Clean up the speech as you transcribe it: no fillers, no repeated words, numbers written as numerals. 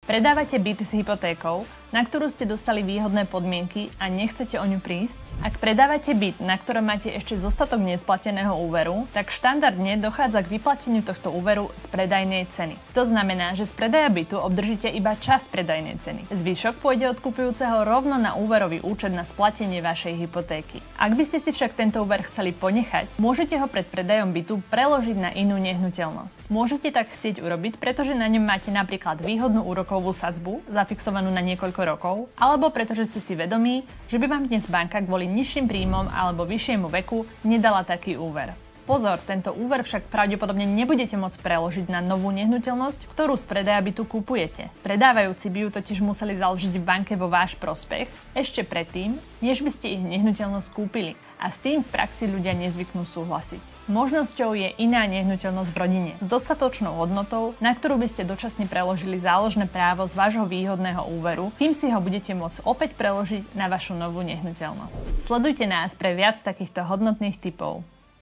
Predávate byt s hypotékou, na ktorú ste dostali výhodné podmienky a nechcete o ňu prísť? Ak predávate byt, na ktorom máte ešte zostatok nesplateného úveru, tak štandardne dochádza k vyplateniu tohto úveru z predajnej ceny. To znamená, že z predaja bytu obdržíte iba časť predajnej ceny. Zvyšok pôjde od kupujúceho rovno na úverový účet na splatenie vašej hypotéky. Ak by ste si však tento úver chceli ponechať, môžete ho pred predajom bytu preložiť na inú nehnuteľnosť. Môžete tak chcieť urobiť, pretože na ňom máte napríklad výhodnú úrokovú sadzbu, zafixovanú na niekoľko rokov, alebo pretože ste si vedomí, že by vám dnes banka kvôli nižším príjmom alebo vyššiemu veku nedala taký úver. Pozor, tento úver však pravdepodobne nebudete môcť preložiť na novú nehnuteľnosť, ktorú z predaja bytu kupujete. Predávajúci by ju totiž museli založiť v banke vo váš prospech ešte predtým, než by ste ich nehnuteľnosť kúpili. A s tým v praxi ľudia nezvyknú súhlasiť. Možnosťou je iná nehnuteľnosť v rodine s dostatočnou hodnotou, na ktorú by ste dočasne preložili záložné právo z vášho výhodného úveru, kým si ho budete môcť opäť preložiť na vašu novú nehnuteľnosť. Sledujte nás pre viac takýchto hodnotných tipov.